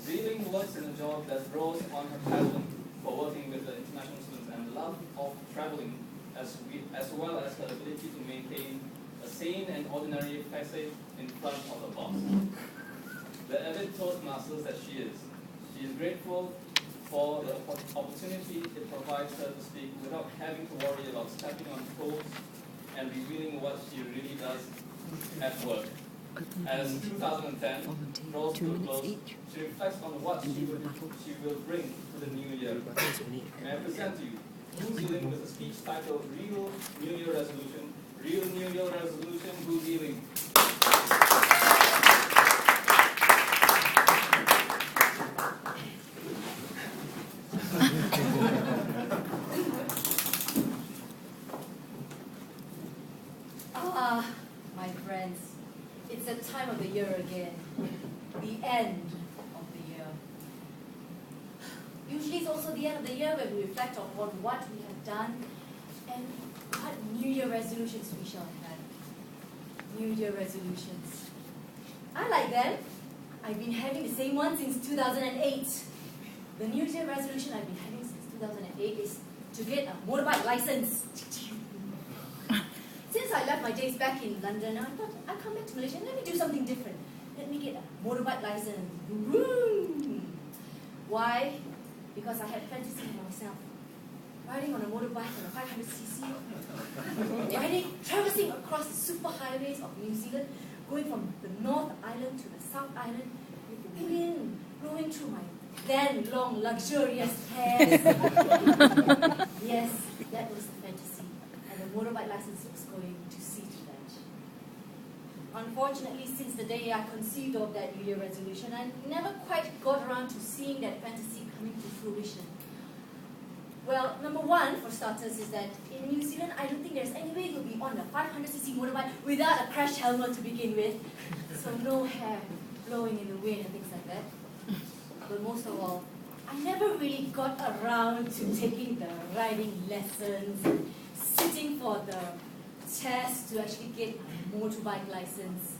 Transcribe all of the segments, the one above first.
Li-Ling works in a job that draws on her passion for working with the international students and love of traveling, as well as her ability to maintain a sane and ordinary facade in front of the boss. The avid Toastmasters that she is grateful for the opportunity it provides her to speak without having to worry about stepping on toes and revealing what she really does at work. As 2010 draws to a close, she reflects on what she will bring to the new year. May I present to you New Zealand with a speech titled Real New Year Resolution. Real New Year Resolution, New Zealand. My friends, it's that time of the year again, the end of the year. Usually it's also the end of the year when we reflect on what we have done and what New Year resolutions we shall have. New Year resolutions. I like them. I've been having the same one since 2008. The New Year resolution I've been having since 2008 is to get a motorbike license. Since I left my days back in London, I thought I'd come back to Malaysia and let me do something different. Let me get a motorbike license. Why? Because I had fantasy for myself. Riding on a motorbike on a 500cc, traversing across the super highways of New Zealand, going from the North Island to the South Island, with the wind blowing through my then long, luxurious hair. Yes, that was the fantasy. And the motorbike license was going to see to that. Unfortunately, since the day I conceived of that New Year resolution, I never quite got around to seeing that fantasy coming to fruition. Well, number one, for starters, is that in New Zealand, I don't think there's any way you'll be on a 500cc motorbike without a crash helmet to begin with. So no hair blowing in the wind and things like that. But most of all, I never really got around to taking the riding lessons and sitting for the test to actually get my motorbike license.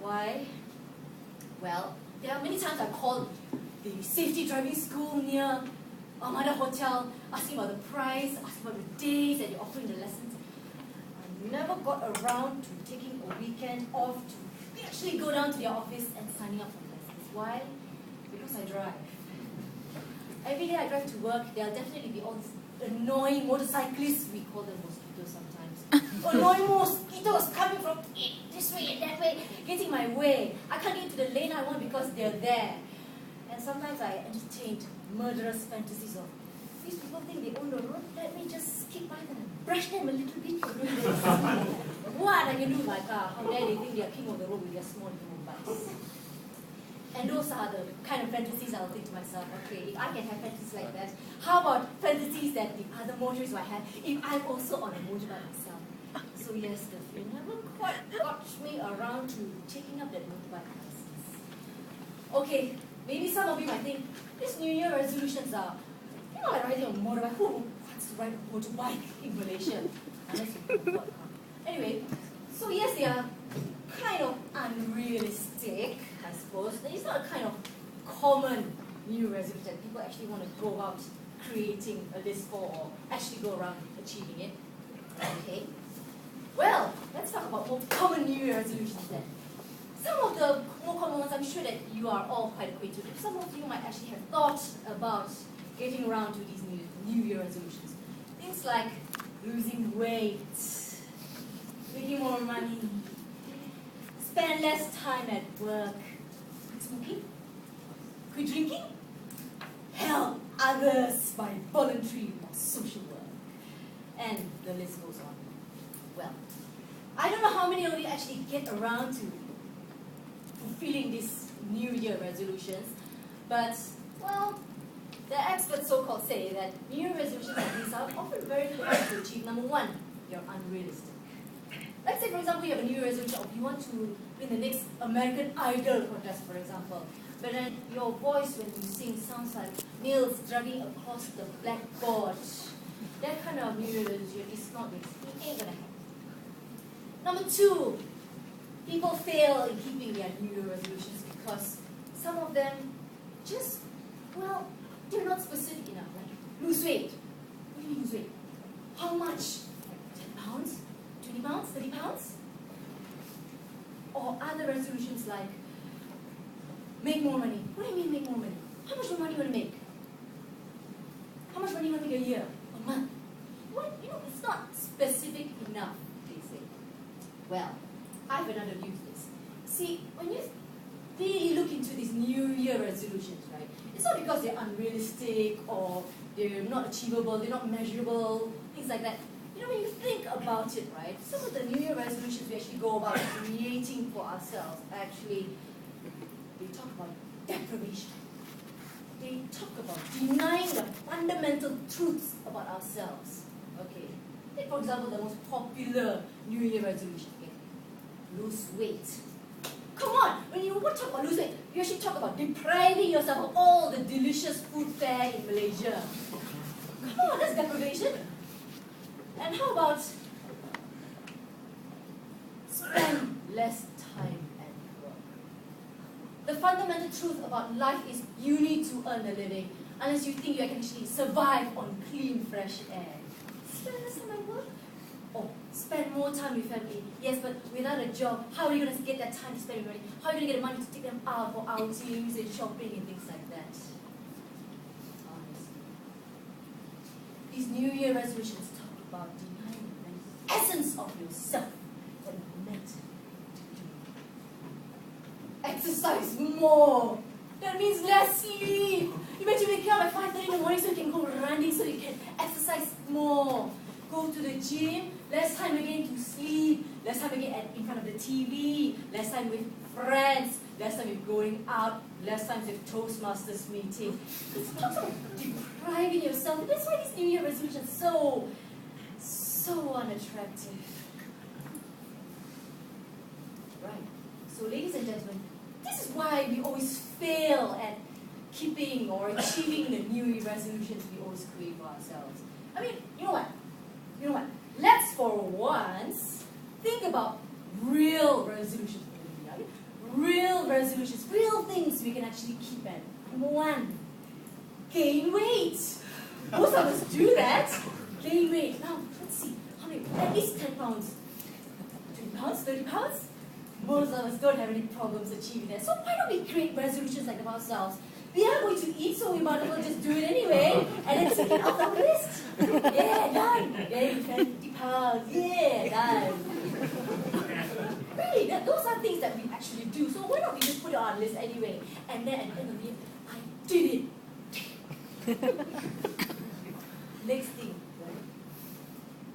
Why? Well, there are many times I called the safety driving school near Armada Hotel, asking about the price, asking about the days that you're offering the lessons. I never got around to taking a weekend off to actually go down to their office and signing up for the lessons. Why? Because I drive. Every day I drive to work, there'll definitely be all these annoying motorcyclists, we call them mosquitoes sometimes. Annoying mosquitoes coming from this way and that way, getting my way. I can't get to the lane I want because they're there. And sometimes I entertained murderous fantasies of, these people think they own the road, let me just skip by them and brush them a little bit for doing this. What I can do with my car? How dare they think they are king of the road with their small little bikes. And those are the kind of fantasies I'll think to myself, okay, if I can have fantasies like that, how about fantasies that the other motorists might have if I'm also on a motorbike myself? So yes, the fear never quite got me around to taking up that motorbike license. Okay, maybe some of you might think, these New Year resolutions are, like riding a motorbike. Who wants to ride a motorbike in Malaysia? Unless you can afford a car. Anyway, so yes, they are kind of unrealistic, I suppose. It's not a kind of common New Year resolution that people actually want to go out creating a list for or actually go around achieving it. Okay. Well, let's talk about more common New Year resolutions then. Some of the more common ones, I'm sure that you are all quite acquainted with. Some of you might actually have thought about getting around to these New Year resolutions. Things like losing weight, making more money, spend less time at work, quit smoking, quit drinking, help others by voluntary or social work, and the list goes on. Well, I don't know how many of you actually get around to fulfilling these New Year resolutions, but, well, the experts so-called say that New Year resolutions like these are often very hard to achieve. Number one, you're unrealistic. Let's say, for example, you have a New Year resolution of you want to win the next American Idol contest, for example, but then your voice when you sing sounds like nails dragging across the blackboard. That kind of New Year resolution is not this. It ain't gonna happen. Number two, people fail in keeping their New Year resolutions because some of them just, well, they're not specific enough. Like, lose weight. What do you mean lose weight? How much? Like 10 pounds? 20 pounds? 30 pounds? Or other resolutions like, make more money. What do you mean make more money? How much more money you want to make? How much money you want to make a year? A month? What? You know, it's not specific enough, they say. Well, I have another view to this. See, when you really look into these New Year resolutions, right, it's not because they're unrealistic or they're not achievable, they're not measurable, things like that. You know, when you think about it, right, some of the New Year resolutions we actually go about creating for ourselves, actually, they talk about deprivation. They talk about denying the fundamental truths about ourselves. Okay, take for example the most popular New Year resolution. Okay? Lose weight. Come on, when you talk about lose weight, you actually talk about depriving yourself of all the delicious food fare in Malaysia. Come on, that's deprivation. And how about spend less time at work? The fundamental truth about life is you need to earn a living unless you think you can actually survive on clean, fresh air. Spend less time at work? Or spend more time with family. Yes, but without a job, how are you going to get that time to spend with money? How are you going to get the money to take them out for outings and shopping and things like that? Honestly. These New Year resolutions talk about denying the very essence of yourself that you're meant to do. Exercise more. That means less sleep. You better wake up at 5:30 in the morning so you can go running, so you can exercise more. Go to the gym, less time again to sleep, less time again in front of the TV, less time with friends, less time with going out, less time with Toastmasters meeting. It's not about depriving yourself. That's why these New Year resolutions are so unattractive. Right. So ladies and gentlemen, this is why we always fail at keeping or achieving the New Year resolutions we always create for ourselves. I mean, you know what? Let's for once think about real resolutions. Real resolutions, real things we can actually keep at. Number one, gain weight. Most of us do that. Gain weight. Now, let's see. How many? At least 10 pounds. 20 pounds? 30 pounds? Most of us don't have any problems achieving that. So why don't we create resolutions like of ourselves? We are going to eat, so we might as well just do it anyway, and then take it off our list. Yeah, done. Yeah, 50 pounds. Yeah, done. Really, those are things that we actually do. So why not we just put it on our list anyway? And then at the end of the year, I did it. Next thing, right?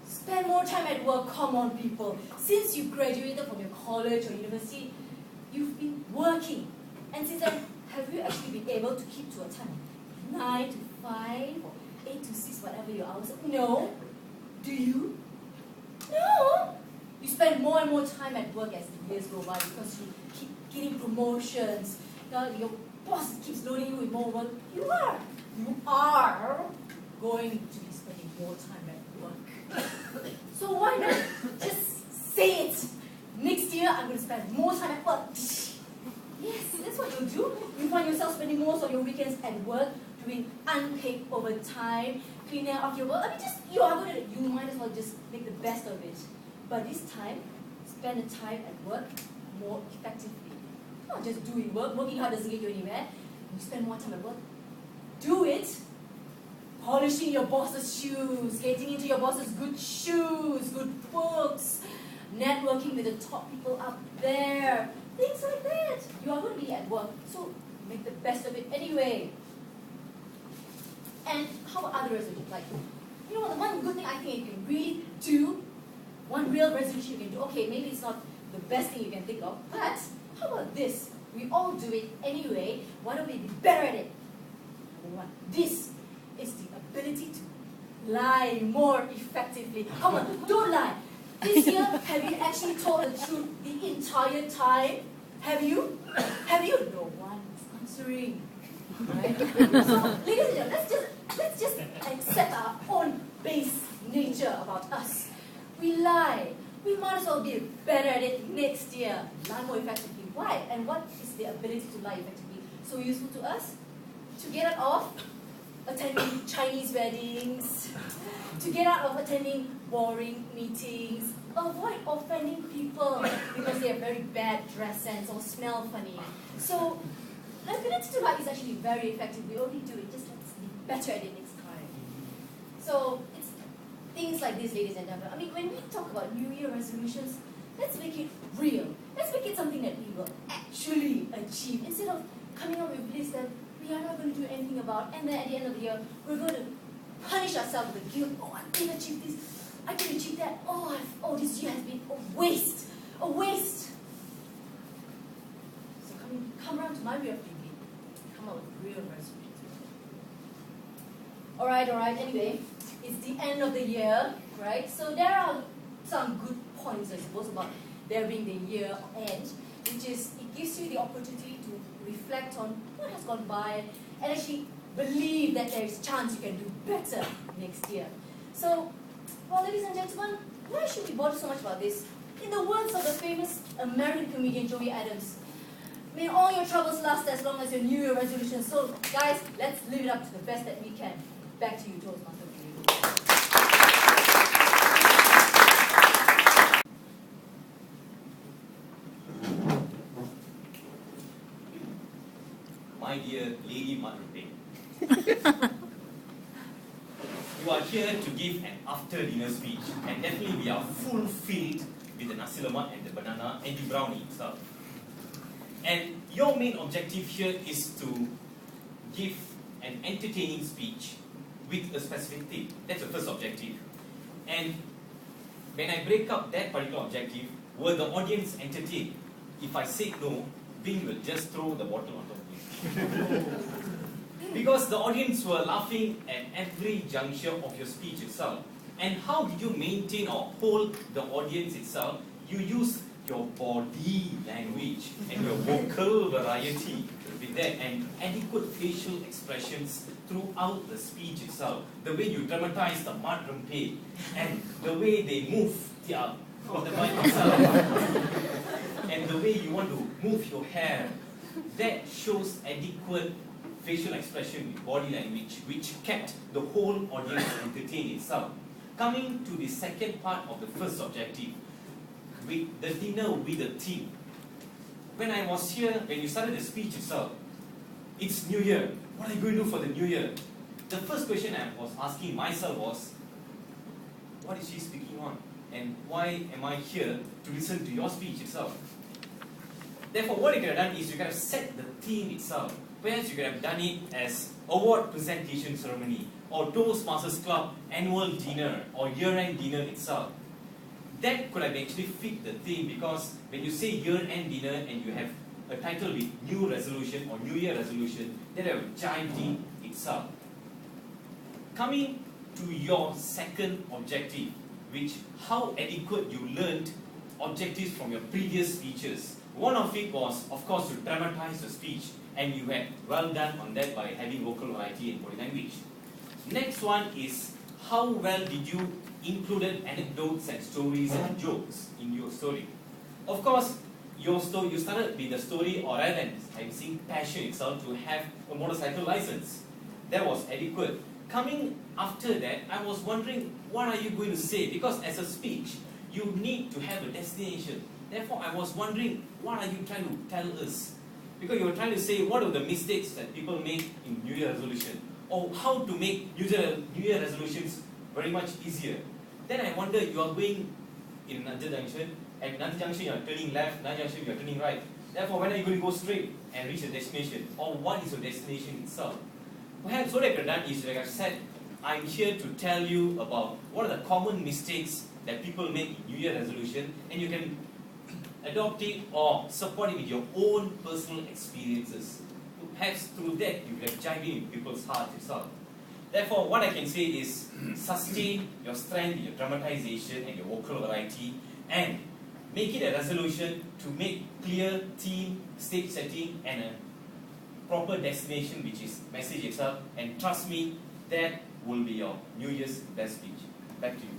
Spend more time at work. Come on, people. Since you graduated from your college or university, you've been working. And since then, have you actually been able to keep to a time? 9 to 5 or 8 to 6, whatever your hours? No. Do you? No. You spend more and more time at work as the years go by because you keep getting promotions. Your boss keeps loading you with more work. You are going to be spending more time at work. So why not just say it? Next year, I'm going to spend more time at work. Yes, that's what you'll do. You find yourself spending most of your weekends at work, doing unpaid overtime, cleaning up your work. I mean, you might as well just make the best of it. But this time, spend the time at work more effectively. Not just doing work. Working hard doesn't get you anywhere. You spend more time at work. Do it. Polishing your boss's shoes, getting into your boss's good shoes, good books, networking with the top people up there. Things like that. You are going to be at work, so make the best of it anyway. And how about other resolutions? Like, you know what, the one good thing I think you can really do, one real resolution you can do, okay, maybe it's not the best thing you can think of, but how about this? We all do it anyway, why don't we be better at it? Number one, this is the ability to lie more effectively. Come on, don't lie. This year, have you actually told the truth the entire time? Have you? Have you? No one is answering. Right? So, ladies and gentlemen, let's just accept our own base nature about us. We lie. We might as well be better at it next year. Lie more effectively. Why? And what is the ability to lie effectively so useful to us? to get out of attending Chinese weddings, to get out of attending boring meetings, avoid offending people because they have very bad dress sense or smell funny. So, the ability to write is actually very effective. We only do it, just let's be better at it next time. So, it's things like this, ladies and gentlemen. I mean, when we talk about New Year resolutions, let's make it real. Let's make it something that we will actually achieve instead of coming up with lists that we are not going to do anything about, and then at the end of the year, we're going to punish ourselves with the guilt. Oh, I didn't achieve this. I didn't achieve that. Oh, this year has been a waste. A waste. So come around to my way of thinking. Come up with real resolutions. Alright. Anyway, it's the end of the year, right? So there are some good points, I suppose, about there being the year end, which is it gives you the opportunity to reflect on what has gone by and actually believe that there is a chance you can do better next year. So, well, ladies and gentlemen, why should we bother so much about this? In the words of the famous American comedian Joey Adams, may all your troubles last as long as your New Year resolution. So, guys, let's live it up to the best that we can. Back to you, Toastmasters. My dear Lady Martin, you are here to give an after-dinner speech, and definitely we are fulfilled with the nasi lemak and the banana and the brownie itself. And your main objective here is to give an entertaining speech with a specific theme. That's the first objective. And when I break up that particular objective, will the audience entertain? If I say no, Bing will just throw the bottle on top of me. Because the audience were laughing at every juncture of your speech itself. And how did you maintain or hold the audience itself? You use your body language and your vocal variety with that, and adequate facial expressions throughout the speech itself. The way you dramatize the mud rumpe and the way they move the mic itself, and the way you want to move your hair, that shows adequate facial expression with body language, which kept the whole audience entertained itself. Coming to the second part of the first objective, with the dinner with the theme. When I was here, when you started the speech itself, it's New Year. What are you going to do for the New Year? The first question I was asking myself was, what is she speaking on? And why am I here to listen to your speech itself? Therefore, what you could have done is you could have set the theme itself. Perhaps you could have done it as award presentation ceremony, or Toastmasters Club annual dinner, or year-end dinner itself. That could have actually fit the theme, because when you say year-end dinner and you have a title with New Resolution or New Year Resolution, that have jived in itself. Coming to your second objective, which how adequate you learned objectives from your previous speeches. One of it was, of course, to dramatize the speech, and you had well done on that by having vocal variety and body language. Next one is, how well did you included anecdotes and stories and jokes in your story? Of course, you started with the story, or rather than I'm seeing passion itself, to have a motorcycle license. That was adequate. Coming after that, I was wondering, what are you going to say? Because as a speech, you need to have a destination. Therefore, I was wondering, what are you trying to tell us? Because you were trying to say, what are the mistakes that people make in New Year resolution? Or how to make New Year resolutions very much easier. Then I wonder, you are going in Nanjing Junction, at Nanjing Junction you are turning left, Nanjing Junction you are turning right. Therefore, when are you going to go straight and reach the destination? Or what is your destination itself? Perhaps what I could have done is, like I said, I'm here to tell you about what are the common mistakes that people make in New Year resolution, and you can adopt it or support it with your own personal experiences. Perhaps through that you have jived in people's hearts itself. Therefore, what I can say is, sustain your strength, your dramatization and your vocal variety, and make it a resolution to make clear theme, stage setting and a proper destination, which is message itself, and trust me, that will be your New Year's best speech. Back to you.